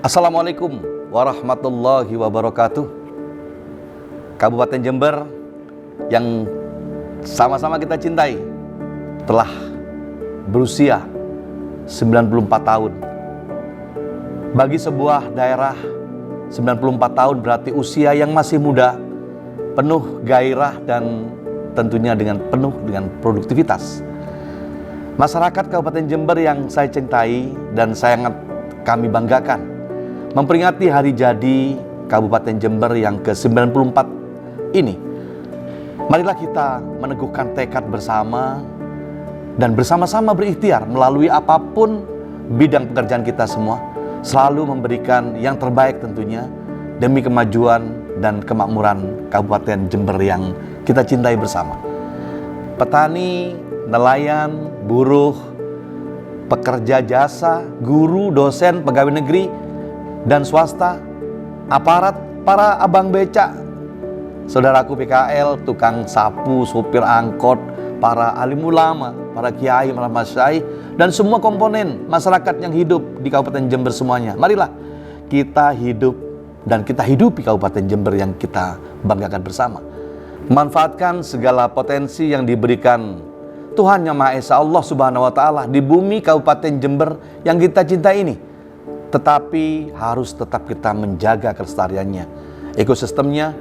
Assalamualaikum warahmatullahi wabarakatuh. Kabupaten Jember yang sama-sama kita cintai telah berusia 94 tahun. Bagi sebuah daerah, 94 tahun berarti usia yang masih muda, penuh gairah dan tentunya penuh dengan produktivitas. Masyarakat Kabupaten Jember yang saya cintai dan sangat kami banggakan, memperingati hari jadi Kabupaten Jember yang ke-94 ini. Marilah kita meneguhkan tekad bersama dan bersama-sama berikhtiar melalui apapun bidang pekerjaan kita semua, selalu memberikan yang terbaik tentunya demi kemajuan dan kemakmuran Kabupaten Jember yang kita cintai bersama. Petani, nelayan, buruh, pekerja jasa, guru, dosen, pegawai negeri dan swasta, aparat, para abang becak, saudaraku PKL, tukang sapu, supir angkot, para alim ulama, para kiai, para masyayikh, dan semua komponen masyarakat yang hidup di Kabupaten Jember semuanya. Marilah kita hidup dan kita hidupi Kabupaten Jember yang kita banggakan bersama. Manfaatkan segala potensi yang diberikan Tuhan Yang Maha Esa, Allah Subhanahu wa Ta'ala, di bumi Kabupaten Jember yang kita cintai ini. Tetapi harus tetap kita menjaga kelestariannya, ekosistemnya,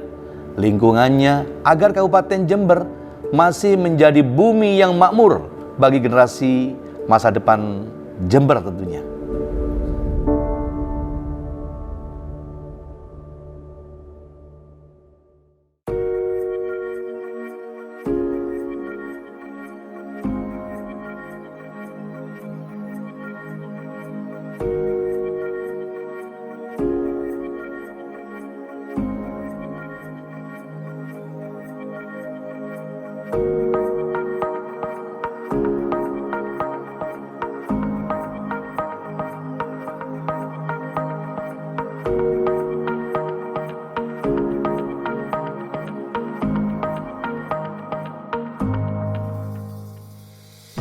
lingkungannya, agar Kabupaten Jember masih menjadi bumi yang makmur bagi generasi masa depan Jember tentunya.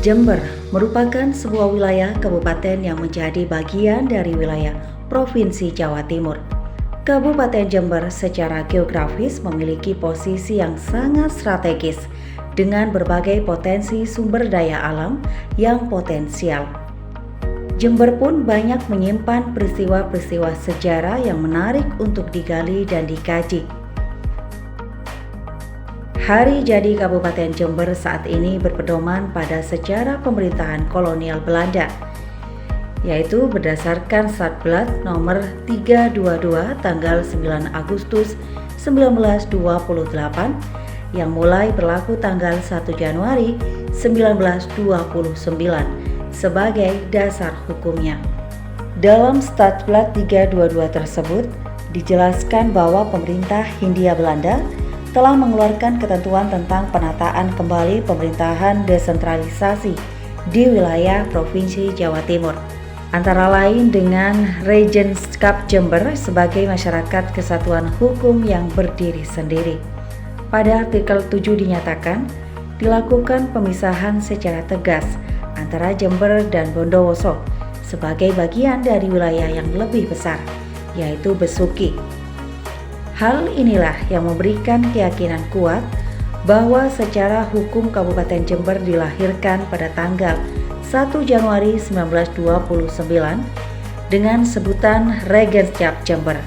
Jember merupakan sebuah wilayah kabupaten yang menjadi bagian dari wilayah Provinsi Jawa Timur. Kabupaten Jember secara geografis memiliki posisi yang sangat strategis dengan berbagai potensi sumber daya alam yang potensial. Jember pun banyak menyimpan peristiwa-peristiwa sejarah yang menarik untuk digali dan dikaji. Hari jadi Kabupaten Jember saat ini berpedoman pada sejarah pemerintahan kolonial Belanda, yaitu berdasarkan Statblad nomor 322 tanggal 9 Agustus 1928 yang mulai berlaku tanggal 1 Januari 1929 sebagai dasar hukumnya. Dalam Statblad 322 tersebut dijelaskan bahwa pemerintah Hindia Belanda telah mengeluarkan ketentuan tentang penataan kembali pemerintahan desentralisasi di wilayah Provinsi Jawa Timur, antara lain dengan Regenskap Jember sebagai masyarakat kesatuan hukum yang berdiri sendiri. Pada artikel 7 dinyatakan dilakukan pemisahan secara tegas antara Jember dan Bondowoso sebagai bagian dari wilayah yang lebih besar, yaitu Besuki. Hal inilah yang memberikan keyakinan kuat bahwa secara hukum Kabupaten Jember dilahirkan pada tanggal 1 Januari 1929 dengan sebutan Regenskap Jember.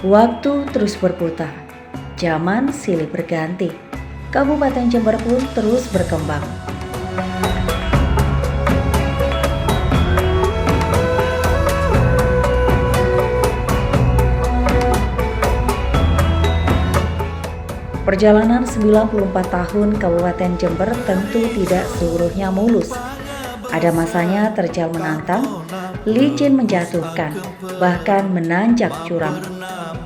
Waktu terus berputar, zaman silih berganti, Kabupaten Jember pun terus berkembang. Perjalanan 94 tahun Kabupaten Jember tentu tidak seluruhnya mulus. Ada masanya terjal menantang, licin menjatuhkan, bahkan menanjak curam.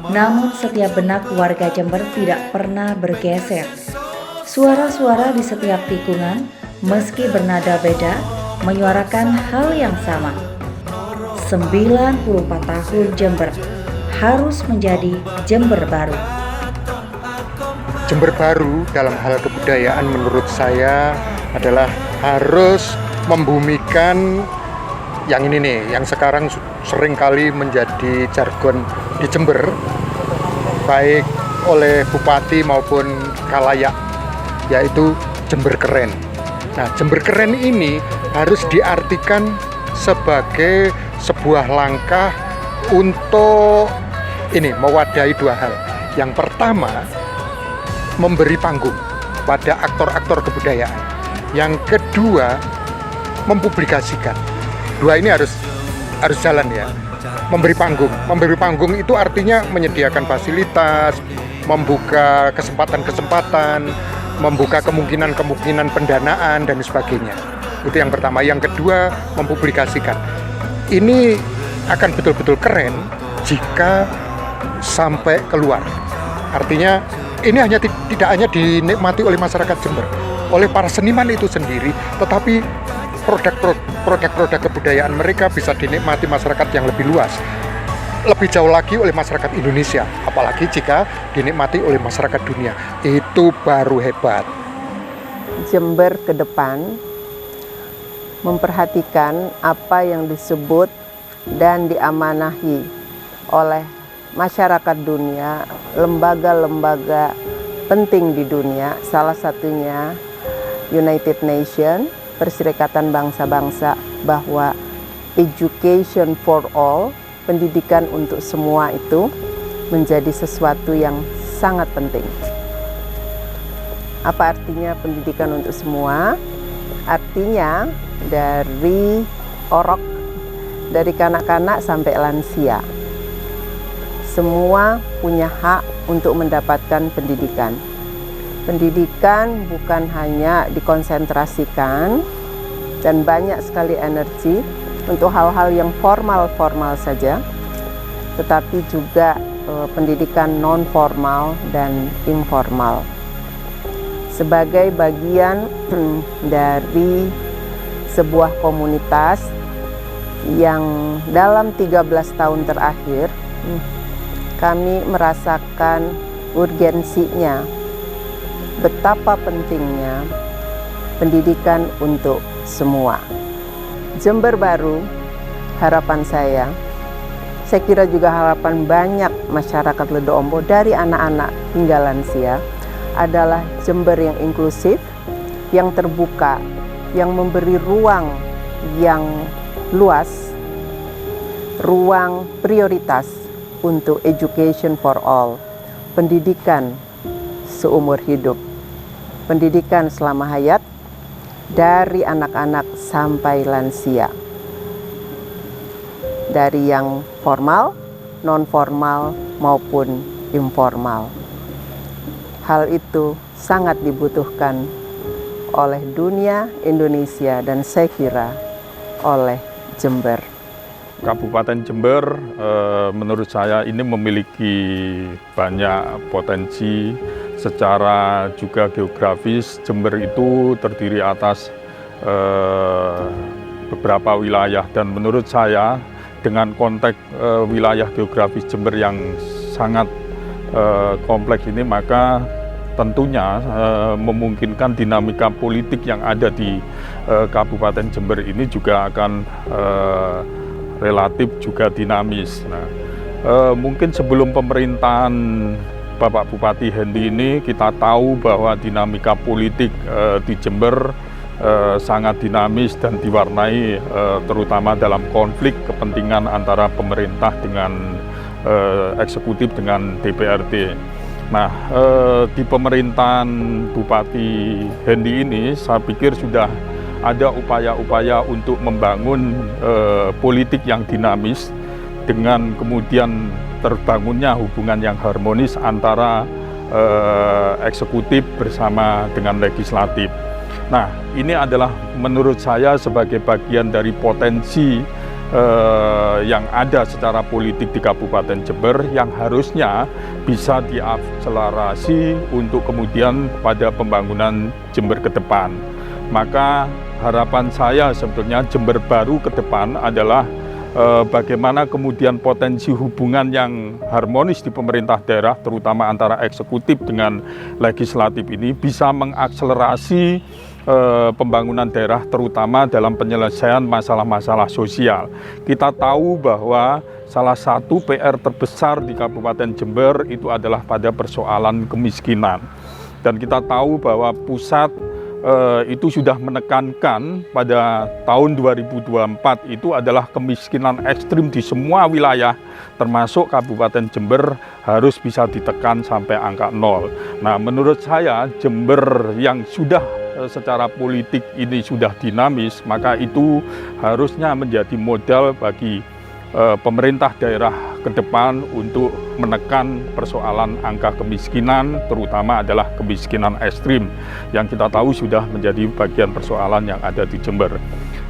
Namun setiap benak warga Jember tidak pernah bergeser. Suara-suara di setiap tikungan, meski bernada beda, menyuarakan hal yang sama. 94 tahun Jember harus menjadi Jember baru. Jember baru dalam hal kebudayaan menurut saya adalah harus membumikan yang ini nih, yang sekarang sering kali menjadi jargon di Jember, baik oleh bupati maupun khalayak, yaitu Jember keren. Nah, Jember keren ini harus diartikan sebagai sebuah langkah untuk ini mewadahi dua hal. Yang pertama, memberi panggung pada aktor-aktor kebudayaan. Yang kedua, mempublikasikan. Dua ini harus jalan ya. Memberi panggung itu artinya menyediakan fasilitas, membuka kesempatan-kesempatan, membuka kemungkinan-kemungkinan pendanaan dan sebagainya. Itu yang pertama. Yang kedua, mempublikasikan. Ini akan betul-betul keren jika sampai keluar. Artinya ini tidak hanya dinikmati oleh masyarakat Jember, oleh para seniman itu sendiri, tetapi produk-produk kebudayaan mereka bisa dinikmati masyarakat yang lebih luas, lebih jauh lagi oleh masyarakat Indonesia, apalagi jika dinikmati oleh masyarakat dunia. Itu baru hebat. Jember ke depan memperhatikan apa yang disebut dan diamanahi oleh masyarakat dunia, lembaga-lembaga penting di dunia, salah satunya United Nations, Perserikatan Bangsa-Bangsa, bahwa education for all, pendidikan untuk semua itu menjadi sesuatu yang sangat penting. Apa artinya pendidikan untuk semua? Artinya dari orok, dari kanak-kanak sampai lansia, semua punya hak untuk mendapatkan pendidikan. Pendidikan bukan hanya dikonsentrasikan dan banyak sekali energi untuk hal-hal yang formal-formal saja, tetapi juga pendidikan non-formal dan informal. Sebagai bagian dari sebuah komunitas yang dalam 13 tahun terakhir kami merasakan urgensinya, betapa pentingnya pendidikan untuk semua. Jember baru, harapan saya kira juga harapan banyak masyarakat Ledoombo dari anak-anak hingga lansia, adalah Jember yang inklusif, yang terbuka, yang memberi ruang yang luas, ruang prioritas untuk education for all, pendidikan seumur hidup, pendidikan selama hayat, dari anak-anak sampai lansia, dari yang formal, non-formal maupun informal. Hal itu sangat dibutuhkan oleh dunia, Indonesia, dan saya kira oleh Jember. Kabupaten Jember menurut saya ini memiliki banyak potensi. Secara juga geografis, Jember itu terdiri atas beberapa wilayah, dan menurut saya dengan konteks wilayah geografis Jember yang sangat kompleks ini, maka tentunya memungkinkan dinamika politik yang ada di Kabupaten Jember ini juga akan relatif juga dinamis. Nah, mungkin sebelum pemerintahan Bapak Bupati Hendy ini, kita tahu bahwa dinamika politik di Jember sangat dinamis dan diwarnai terutama dalam konflik kepentingan antara pemerintah dengan eksekutif dengan DPRD. Nah, di pemerintahan Bupati Hendy ini, saya pikir sudah ada upaya-upaya untuk membangun politik yang dinamis dengan kemudian terbangunnya hubungan yang harmonis antara eksekutif bersama dengan legislatif. Nah, ini adalah menurut saya sebagai bagian dari potensi yang ada secara politik di Kabupaten Jember yang harusnya bisa diakselerasi untuk kemudian pada pembangunan Jember ke depan. Maka harapan saya sebetulnya Jember baru ke depan adalah bagaimana kemudian potensi hubungan yang harmonis di pemerintah daerah, terutama antara eksekutif dengan legislatif ini bisa mengakselerasi pembangunan daerah, terutama dalam penyelesaian masalah-masalah sosial. Kita tahu bahwa salah satu PR terbesar di Kabupaten Jember itu adalah pada persoalan kemiskinan. Dan kita tahu bahwa pusat itu sudah menekankan pada tahun 2024 itu adalah kemiskinan ekstrim di semua wilayah, termasuk Kabupaten Jember harus bisa ditekan sampai angka 0. Nah, menurut saya Jember yang sudah secara politik ini sudah dinamis, maka itu harusnya menjadi modal bagi pemerintah daerah ke depan untuk menekan persoalan angka kemiskinan, terutama adalah kemiskinan ekstrim yang kita tahu sudah menjadi bagian persoalan yang ada di Jember.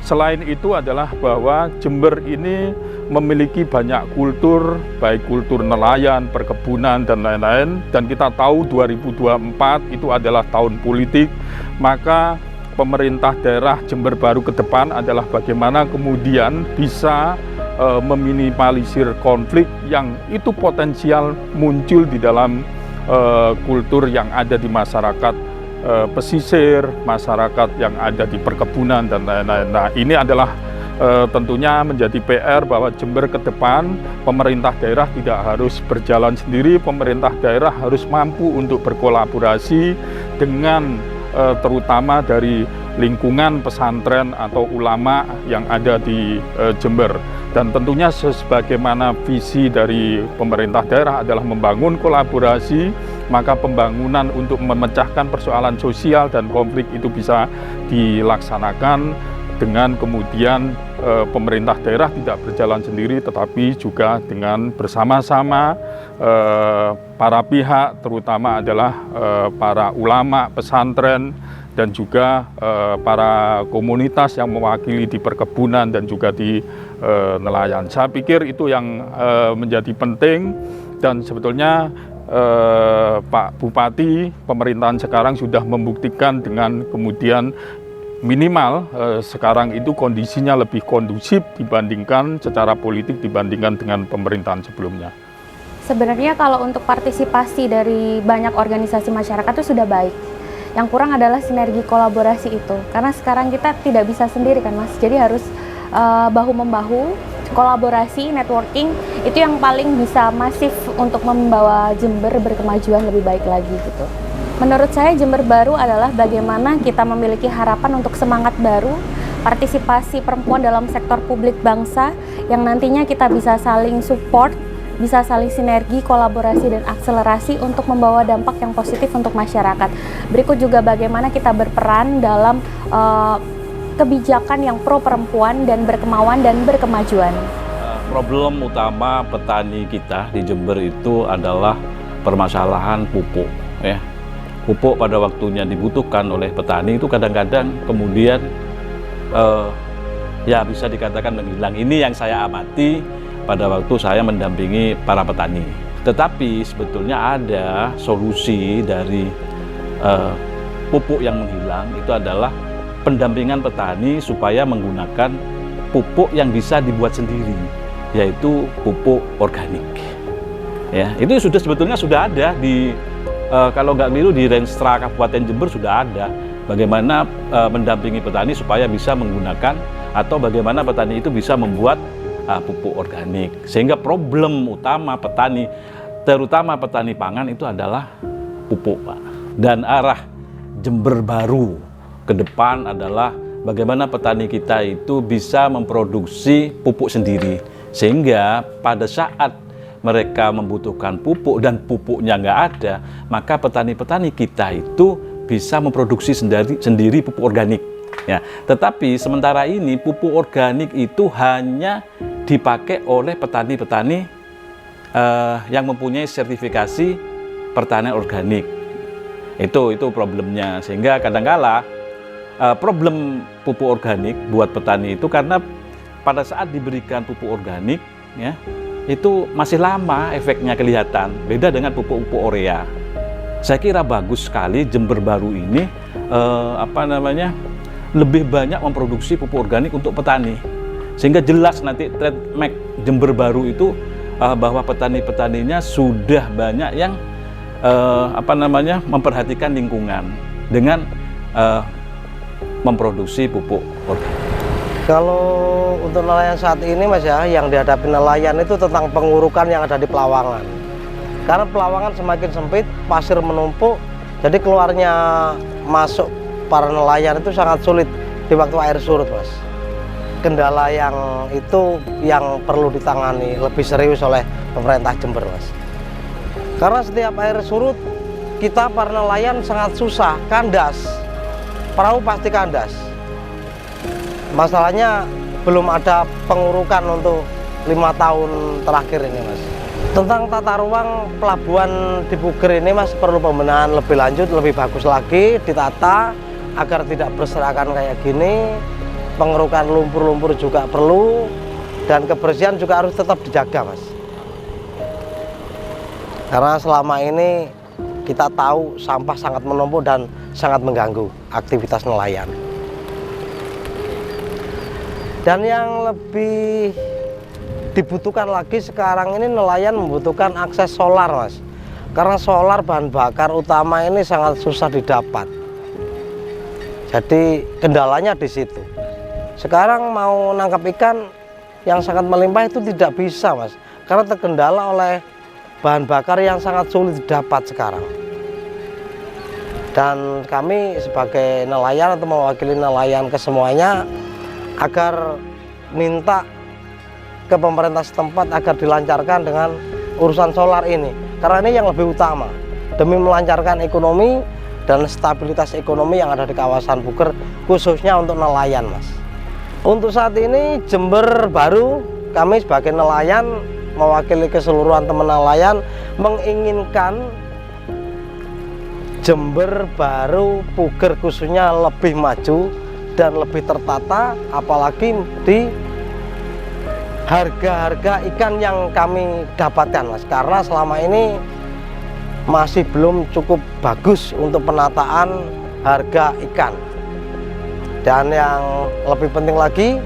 Selain itu adalah bahwa Jember ini memiliki banyak kultur, baik kultur nelayan, perkebunan, dan lain-lain, dan kita tahu 2024 itu adalah tahun politik, maka pemerintah daerah Jember Baru ke depan adalah bagaimana kemudian bisa meminimalisir konflik yang itu potensial muncul di dalam kultur yang ada di masyarakat pesisir, masyarakat yang ada di perkebunan, dan lain-lain. Nah, ini adalah tentunya menjadi PR bahwa Jember ke depan pemerintah daerah tidak harus berjalan sendiri, pemerintah daerah harus mampu untuk berkolaborasi dengan terutama dari lingkungan pesantren atau ulama yang ada di Jember. Dan tentunya sebagaimana visi dari pemerintah daerah adalah membangun kolaborasi, maka pembangunan untuk memecahkan persoalan sosial dan konflik itu bisa dilaksanakan dengan kemudian pemerintah daerah tidak berjalan sendiri, tetapi juga dengan bersama-sama para pihak, terutama adalah para ulama pesantren dan juga para komunitas yang mewakili di perkebunan dan juga di nelayan. Saya pikir itu yang menjadi penting, dan sebetulnya Pak Bupati, pemerintahan sekarang sudah membuktikan dengan kemudian minimal sekarang itu kondisinya lebih kondusif dibandingkan secara politik dibandingkan dengan pemerintahan sebelumnya. Sebenarnya kalau untuk partisipasi dari banyak organisasi masyarakat itu sudah baik. Yang kurang adalah sinergi kolaborasi itu, karena sekarang kita tidak bisa sendiri kan Mas, jadi harus bahu-membahu, kolaborasi, networking, itu yang paling bisa masif untuk membawa Jember berkemajuan lebih baik lagi gitu. Menurut saya Jember Baru adalah bagaimana kita memiliki harapan untuk semangat baru, partisipasi perempuan dalam sektor publik bangsa, yang nantinya kita bisa saling support, bisa saling sinergi, kolaborasi, dan akselerasi untuk membawa dampak yang positif untuk masyarakat. Berikut juga bagaimana kita berperan dalam kebijakan yang pro perempuan dan berkemauan dan berkemajuan. Problem utama petani kita di Jember itu adalah permasalahan pupuk. Ya. Pupuk pada waktunya dibutuhkan oleh petani itu kadang-kadang kemudian ya bisa dikatakan menghilang. Ini yang saya amati pada waktu saya mendampingi para petani. Tetapi sebetulnya ada solusi dari pupuk yang menghilang, itu adalah pendampingan petani supaya menggunakan pupuk yang bisa dibuat sendiri, yaitu pupuk organik. Ya, itu sebetulnya sudah ada di kalau nggak keliru di Renstra Kabupaten Jember sudah ada bagaimana mendampingi petani supaya bisa menggunakan atau bagaimana petani itu bisa membuat pupuk organik. Sehingga problem utama petani, terutama petani pangan, itu adalah pupuk, Pak. Dan arah Jember Baru ke depan adalah bagaimana petani kita itu bisa memproduksi pupuk sendiri. Sehingga pada saat mereka membutuhkan pupuk dan pupuknya nggak ada, maka petani-petani kita itu bisa memproduksi sendiri pupuk organik. Ya, tetapi sementara ini pupuk organik itu hanya dipakai oleh petani-petani yang mempunyai sertifikasi pertanian organik. Itu problemnya. Sehingga kadangkala problem pupuk organik buat petani itu karena pada saat diberikan pupuk organik, ya, itu masih lama efeknya kelihatan. Beda dengan pupuk-pupuk urea. Saya kira bagus sekali Jember Baru ini lebih banyak memproduksi pupuk organik untuk petani. Sehingga jelas nanti trademark Jember Baru itu bahwa petani-petaninya sudah banyak yang memperhatikan lingkungan dengan memproduksi pupuk organik. Kalau untuk nelayan saat ini Mas ya, yang dihadapi nelayan itu tentang pengurukan yang ada di pelawangan. Karena pelawangan semakin sempit, pasir menumpuk, jadi keluarnya masuk para nelayan itu sangat sulit di waktu air surut Mas. Kendala yang itu yang perlu ditangani lebih serius oleh pemerintah Jember Mas. Karena setiap air surut, kita para nelayan sangat susah, kandas. Perahu pasti kandas. Masalahnya belum ada pengurukan untuk 5 tahun terakhir ini Mas. Tentang tata ruang pelabuhan di Puger ini Mas, perlu pembenahan lebih lanjut, lebih bagus lagi, ditata agar tidak berserakan kayak gini. Pengerukan lumpur-lumpur juga perlu, dan kebersihan juga harus tetap dijaga Mas. Karena selama ini kita tahu sampah sangat menumpuk dan sangat mengganggu aktivitas nelayan. Dan yang lebih dibutuhkan lagi sekarang ini, nelayan membutuhkan akses solar Mas. Karena solar bahan bakar utama ini sangat susah didapat. Jadi kendalanya di situ. Sekarang mau nangkap ikan yang sangat melimpah itu tidak bisa Mas. Karena terkendala oleh bahan bakar yang sangat sulit didapat sekarang. Dan kami sebagai nelayan atau mewakili nelayan ke semuanya, agar minta ke pemerintah setempat agar dilancarkan dengan urusan solar ini, karena ini yang lebih utama demi melancarkan ekonomi dan stabilitas ekonomi yang ada di kawasan Puger, khususnya untuk nelayan Mas. Untuk saat ini Jember Baru, kami sebagai nelayan mewakili keseluruhan teman nelayan menginginkan Jember Baru Puger khususnya lebih maju dan lebih tertata, apalagi di harga-harga ikan yang kami dapatkan Mas. Karena selama ini masih belum cukup bagus untuk penataan harga ikan. Dan yang lebih penting lagi,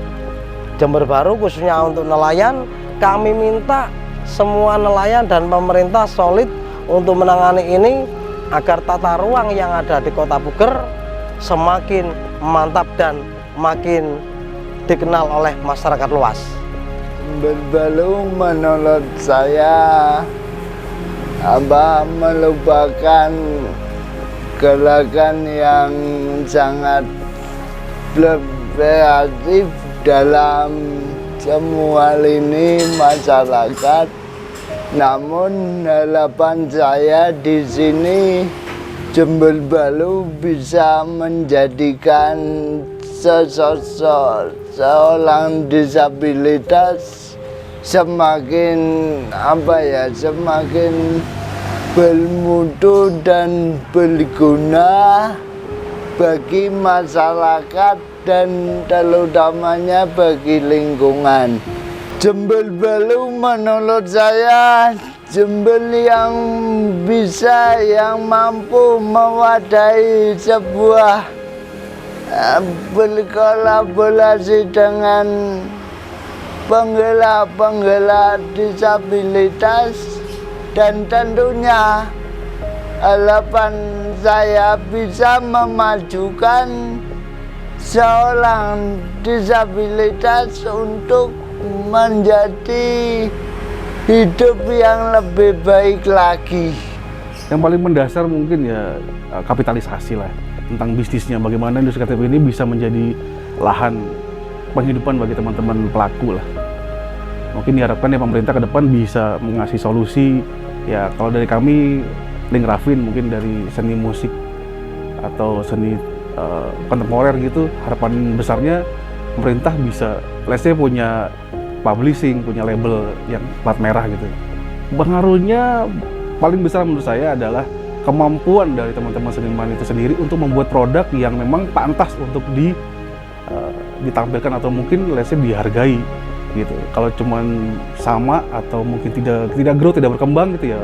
Jember Baru khususnya untuk nelayan, kami minta semua nelayan dan pemerintah solid untuk menangani ini agar tata ruang yang ada di Kota Puger semakin mantap dan makin dikenal oleh masyarakat luas. Jember menurut saya melupakan gerakan yang sangat kreatif dalam semua lini masyarakat. Namun harapan saya di sini Jember Baru bisa menjadikan seorang disabilitas semakin semakin bermutu dan berguna bagi masyarakat dan terutamanya bagi lingkungan. Jember Baru menurut saya Jember yang bisa, yang mampu mewadahi sebuah berkolaborasi dengan penggerak-penggerak disabilitas, dan tentunya harapan saya bisa memajukan seorang disabilitas untuk menjadi hidup yang lebih baik lagi. Yang paling mendasar mungkin ya kapitalisasi lah, tentang bisnisnya, bagaimana industri KTP ini bisa menjadi lahan penghidupan bagi teman-teman pelaku lah. Mungkin diharapkan ya pemerintah ke depan bisa mengasih solusi. Ya kalau dari kami Link Raffin mungkin dari seni musik atau seni kontemporer gitu, harapan besarnya pemerintah bisa, let's say punya publishing, punya label yang plat merah gitu. Pengaruhnya paling besar menurut saya adalah kemampuan dari teman-teman seniman itu sendiri untuk membuat produk yang memang pantas untuk ditampilkan atau mungkin let's say dihargai gitu. Kalau cuman sama atau mungkin tidak grow, tidak berkembang gitu ya,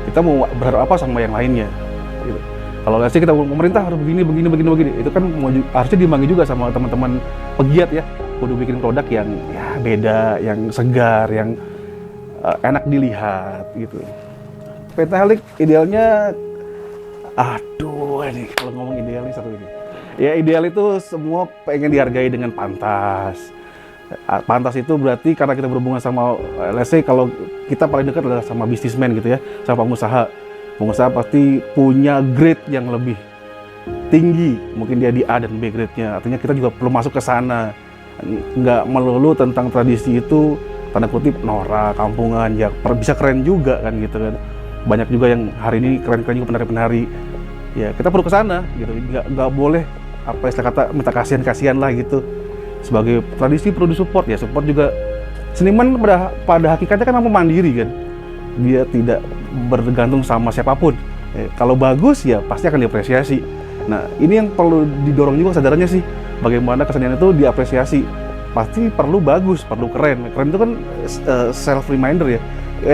kita mau berharap apa sama yang lainnya gitu. Kalau let's say kita pemerintah harus begini, itu kan harusnya diimbangi juga sama teman-teman pegiat ya, kudu bikin produk yang ya beda, yang segar, yang enak dilihat gitu. Pentahelix idealnya, aduh ini kalau ngomong ideal nih satu ini. Ya ideal itu semua pengen dihargai dengan pantas. Pantas itu berarti karena kita berhubungan sama, let's say kalau kita paling dekat adalah sama bisnismen gitu ya, sama pengusaha. Pengusaha pasti punya grade yang lebih tinggi, mungkin dia di A dan B grade-nya. Artinya kita juga perlu masuk ke sana. Nggak melulu tentang tradisi itu tanda kutip norak, kampungan, ya bisa keren juga kan gitu kan. Banyak juga yang hari ini keren-keren juga penari-penari. Ya kita perlu ke sana gitu. Nggak boleh apa istilah kata minta kasihan lah gitu. Sebagai tradisi perlu disupport, ya support juga. Seniman pada hakikatnya kan mampu mandiri kan. Dia tidak bergantung sama siapapun. Kalau bagus ya pasti akan diapresiasi. Nah ini yang perlu didorong juga kesadarannya sih. Bagaimana kesenian itu diapresiasi. Pasti perlu bagus, perlu keren. Keren itu kan self reminder ya.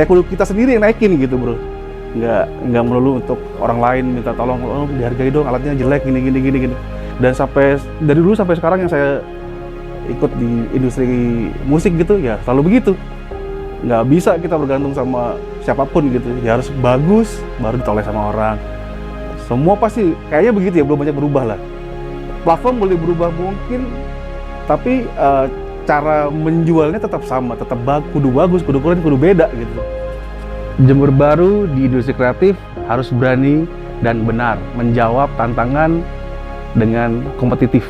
Kudu kita sendiri yang naikin gitu bro. Nggak melulu untuk orang lain minta tolong, oh, dihargai dong alatnya jelek gini. Dan dari dulu sampai sekarang yang saya ikut di industri musik gitu ya selalu begitu. Nggak bisa kita bergantung sama siapapun gitu. Ya harus bagus baru ditoleh sama orang. Semua pasti kayaknya begitu ya, belum banyak berubah lah. Platform boleh berubah mungkin, tapi cara menjualnya tetap sama, tetap kudu bagus, kudu keren, kudu beda gitu. Jember Baru di industri kreatif harus berani dan benar menjawab tantangan dengan kompetitif.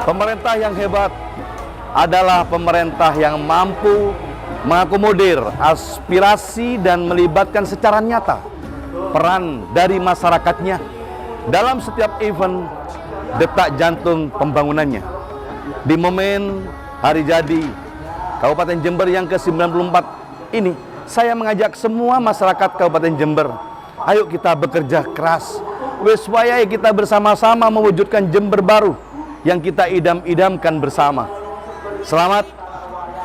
Pemerintah yang hebat adalah pemerintah yang mampu mengakomodir aspirasi dan melibatkan secara nyata peran dari masyarakatnya dalam setiap event detak jantung pembangunannya. Di momen hari jadi Kabupaten Jember yang ke-94 ini, saya mengajak semua masyarakat Kabupaten Jember, ayo kita bekerja keras, supaya kita bersama-sama mewujudkan Jember Baru yang kita idam-idamkan bersama. Selamat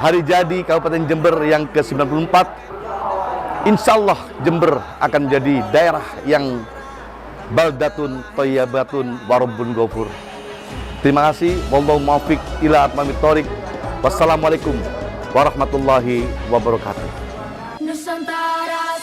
hari jadi Kabupaten Jember yang ke-94. Insya Allah Jember akan menjadi daerah yang baldatun thayyibatun warabbun ghafur. Terima kasih. Wallahu muwaffiq ila aqwamit thoriq. Wassalamualaikum warahmatullahi wabarakatuh. Nusantara